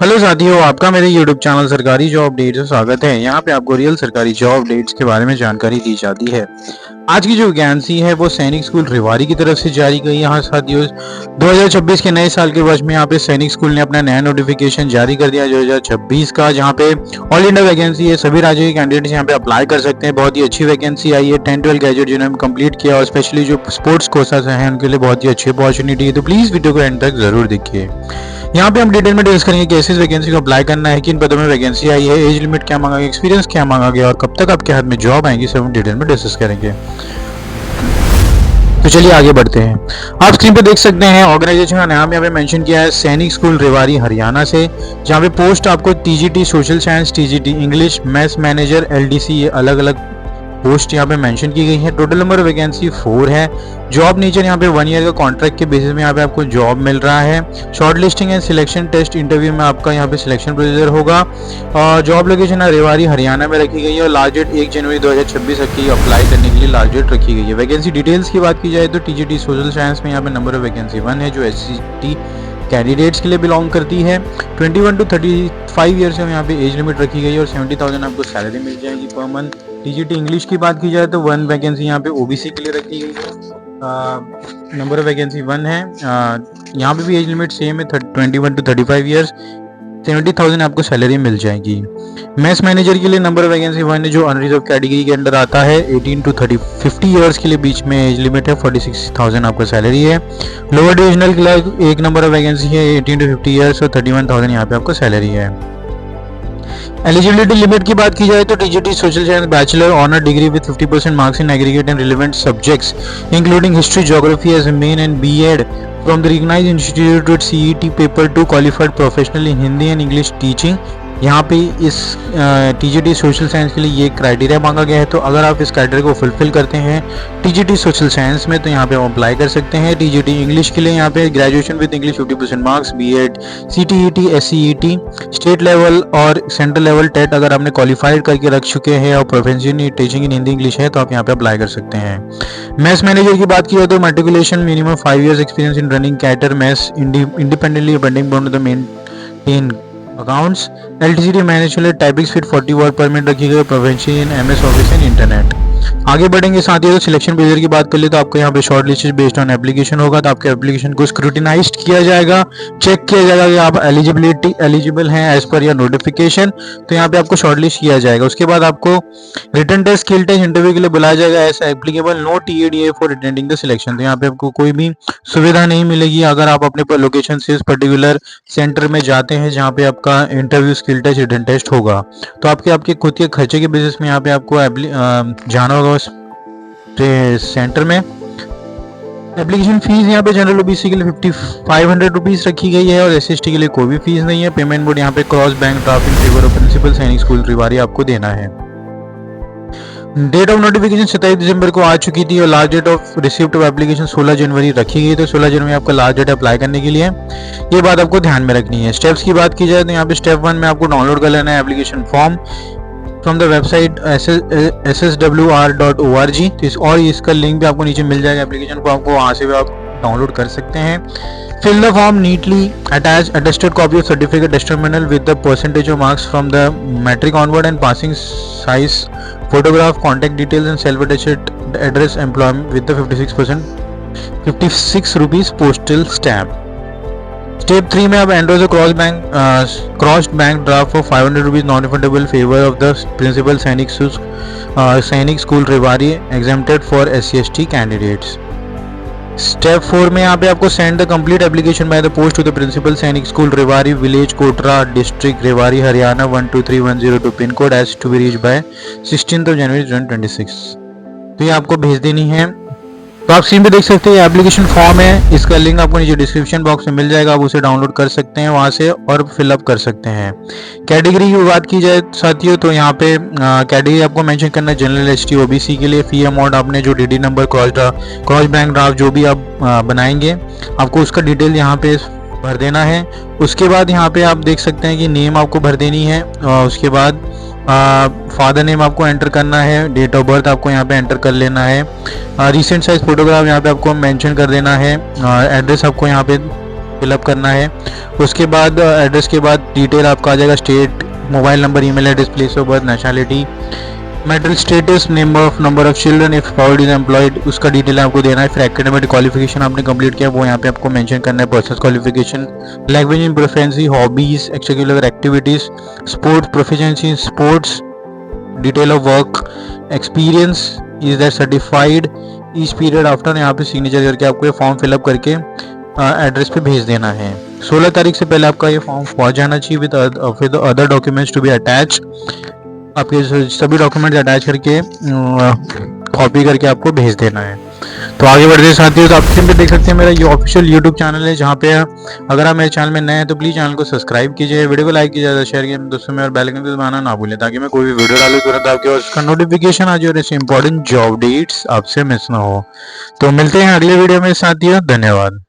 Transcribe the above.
Hello साथियों, आपका मेरे YouTube चैनल सरकारी जॉब अपडेट से स्वागत है। यहाँ पे आपको रियल सरकारी जॉब अपडेट्स के बारे में जानकारी दी जाती है। आज की जो वैकेंसी है वो सैनिक स्कूल रेवाड़ी की तरफ से जारी गई है। यहाँ साथियों 2026 के नए साल के वर्ष में यहाँ पे सैनिक स्कूल ने अपना नया नोटिफिकेशन जारी कर दिया 2026 का, जहाँ पे ऑल इंडिया वैकेंसी है। सभी राज्यों के कैंडिडेट्स यहाँ पे अप्लाई कर सकते हैं। बहुत ही अच्छी वैकेंसी आई है। 10-12 ग्रेजुएट जिन्होंने कंप्लीट किया और स्पेशली जो स्पोर्ट्स कोर्सेज हैं उनके लिए बहुत ही अच्छी अपॉर्चुनिटी है। तो प्लीज वीडियो को एंड तक जरूर देखिए। यहाँ पे हम डिटेल में डिस्कस करेंगे कैसे इस वैकेंसी को अप्लाई करना है, किन पदों में वैकेंसी आई है, एज लिमिट क्या मांगा गया, एक्सपीरियंस क्या मांगा गया और कब तक आपके हाथ में जॉब आएंगी, सब हम डिटेल में डिस्कस करेंगे। तो चलिए आगे बढ़ते हैं। आप स्क्रीन पे देख सकते हैं ऑर्गेनाइजेशन का नाम यहाँ पे मेंशन किया है, सैनिक स्कूल रेवाड़ी हरियाणा से। जहाँ पे पोस्ट आपको TGT social science, TGT English, maths manager, LDC, ये अलग अलग पोस्ट यहाँ पे मेंशन की गई है। टोटल नंबर वैकेंसी 4 है। जॉब नेचर यहाँ पे 1 ईयर का कॉन्ट्रैक्ट के बेसिस में यहाँ पे आपको जॉब मिल रहा है। Short listing and selection test interview में आपका यहाँ पे सिलेक्शन प्रोसीजर होगा। और जॉब लोकेशन रेवाड़ी हरियाणा में रखी गई है और लास्ट डेट 1 जनवरी 2026 तक की अप्लाई करने के लिए लास्ट डेट रखी गई है। वैकेंसी डिटेल्स की बात की जाए तो टीजीटी सोशल साइंस में यहाँ पे नंबर ऑफ वैकेंसी 1 है, जो एससी कैंडिडेट्स के लिए बिलोंग करती है। 21 to 35 ईयर से यहाँ पे एज लिमिट रखी गई है और 70,000 आपको सैलरी मिल जाएगी पर मंथ। टीजीटी इंग्लिश की बात की जाए तो 1 वैकेंसी यहाँ पे ओबीसी के लिए रखी गई है। नंबर ऑफ वैकेंसी 1 है। यहाँ पे भी एज लिमिट सेम है, 21 to 35 ईयर्स, 70,000 आपको सैलरी मिल जाएगी। मैथ्स मैनेजर के लिए नंबर ऑफ वैकेंसी 1 है, जो अनरिजर्व कैटेगरी के अंडर आता है। 18 to 50 ईयर्स के लिए बीच में एज लिमिट है, 46,000 आपका सैलरी है। लोअर डिविजनल क्लर्क एक नंबर ऑफ वैकेंसी है, 18 to 50 ईयर्स और 31,000 यहाँ पे आपको सैलरी है। एलिजिबिलिटी लिमिट की बात की जाए तो TGT social science bachelor honour degree with 50% marks in aggregate and relevant subjects including history, geography as main and BEd from the recognized institute with CET paper 2 qualified professional in Hindi and English teaching। यहाँ पे इस TGT social science के लिए ये criteria मांगा गया है। तो अगर आप इस क्राइटेरिया को फुलफिल करते हैं टीजीटी सोशल साइंस में तो यहाँ पे आप अप्लाई कर सकते हैं। टीजीटी इंग्लिश के लिए यहाँ पे graduation with English 50% marks, BEd, CTET, SCET, state level और सेंट्रल लेवल टेट अगर आपने क्वालिफाइड करके रख चुके हैं और professional in teaching in Hindi English है तो आप यहाँ पे अप्लाई कर सकते हैं। मैथ्स मैनेजर की बात की जाए तो matriculation, minimum 5 years experience in running cater maths independently appending board the maintain accounts, LTC manager typing speed 40 word per minute रखी गई, profession in MS office and internet. आगे बढ़ेंगे साथ ही तो सिलेक्शन प्रोसीजर की बात कर ले तो आपको यहाँ पे short list based on application होगा। तो आपके एप्लीकेशन को स्क्रूटिनाइज्ड किया जाएगा, चेक किया जाएगा कि आप एलिजिबल हैं एज पर योर नोटिफिकेशन। तो यहाँ पे आपको शॉर्ट लिस्ट किया जाएगा। उसके बाद आपको written test, skill test, interview के लिए बुलाया जाएगा। ऐसा applicable no TADA for attending the selection. तो यहाँ पे आपको कोई भी सुविधा नहीं मिलेगी अगर आप अपने लोकेशन से इस पर्टिकुलर सेंटर में जाते हैं जहाँ पे आपका interview, skill test, written test होगा। तो आपके खुद के खर्चे के बेसिस में यहाँ पे आपको जाना होगा उस सेंटर में। एप्लीकेशन फीस यहाँ पे जनरल ओबीसी के लिए 500 रुपीज रखी गई है और एसएसटी के लिए कोई भी फीस नहीं है। पेमेंट मोड यहाँ पे cross bank draft in favour of principal Sainik school Rewari आपको देना है। डेट ऑफ नोटिफिकेशन 27 दिसंबर को आ चुकी थी और last date of receipt of application 16 जनवरी रखी गई। तो 16 जनवरी आपका लास्ट डेट अप्लाई करने के लिए, ये बात आपको ध्यान में रखनी है। स्टेप्स की बात की जाए तो यहाँ पे स्टेप 1 में आपको डाउनलोड कर लेना है application form from the website sswr.org। और इसका लिंक भी आपको नीचे मिल जाएगा एप्लीकेशन को, आपको वहां से भी आप डाउनलोड कर सकते हैं। Fill the form neatly, attach attested copy of certificate testimonial with the percentage of marks from the matric onward and passing size photograph, contact details and self attested address employment with the 56 rupees postal stamp. Step 3 में आप enclose crossed bank draft for 500 rupees non refundable favour of the principal Sainik school Rewari exempted for SC/ST candidates. Step 4 में यहाँ पे आपको send the complete application by the post to the principal Sainik school Rewari, village Kotra, district Rewari, Haryana 123102 pin code as to be reach by 16 January 2026। तो ये आपको भेज देनी है। तो आप स्क्रीन पे देख सकते हैं एप्लीकेशन फॉर्म है, इसका लिंक आपको नीचे डिस्क्रिप्शन बॉक्स में मिल जाएगा, आप उसे डाउनलोड कर सकते हैं वहां से और फिलअप कर सकते हैं। कैटेगरी की बात की जाए साथियों तो यहाँ पे कैटेगरी आपको मेंशन करना है जनरल, एसटी, ओबीसी के लिए। फी अमाउंट आपने जो DD number, cross bank draft जो भी आप बनाएंगे आपको उसका डिटेल यहाँ पे भर देना है। उसके बाद यहाँ पे आप देख सकते हैं कि नेम आपको भर देनी है। उसके बाद फादर नेम आपको एंटर करना है, डेट ऑफ बर्थ आपको यहाँ पे एंटर कर लेना है, रिसेंट साइज फोटोग्राफ यहाँ पे आपको मेंशन कर देना है, एड्रेस आपको यहाँ पे फिलअप करना है। उसके बाद एड्रेस के बाद डिटेल आपका आ जाएगा, state, mobile number, email address, place of birth, nationality, marital status, number of children, if spouse is employed, उसका डिटेल आपको देना है। फिर एकेडमिक क्वालिफिकेशन आपने कंप्लीट किया वो यहाँ पे आपको मेंशन करना है, personal qualification, language in preference, hobbies, extra activities, sports proficiency in sports, detail of work experience, is that certified, each period after, यहाँ पे सिग्नेचर करके आपको ये फॉर्म फिलअप करके एड्रेस पे भेज देना है। 16 तारीख से पहले आपका ये फॉर्म पहुंच जाना चाहिए with other documents to be attach. आपके सभी डॉक्यूमेंट्स अटैच करके कॉपी करके आपको भेज देना है। तो आगे बढ़ते साथियों, तो आप स्क्रीन पे देख सकते हैं मेरा ये ऑफिशियल यूट्यूब चैनल है, जहाँ पे अगर आप मेरे चैनल में नए हैं तो प्लीज़ चैनल को सब्सक्राइब कीजिए, वीडियो को लाइक कीजिए, ज़्यादा शेयर कीजिए दोस्तों में, और बेल आइकन को दबाना ना भूलें ताकि मैं कोई भी वीडियो डालूँ तुरंत आपके पास उसका नोटिफिकेशन आ जाए और ऐसे इंपॉर्टेंट जॉब डेट्स आपसे मिस ना हो। तो मिलते हैं अगले वीडियो में साथियों, धन्यवाद।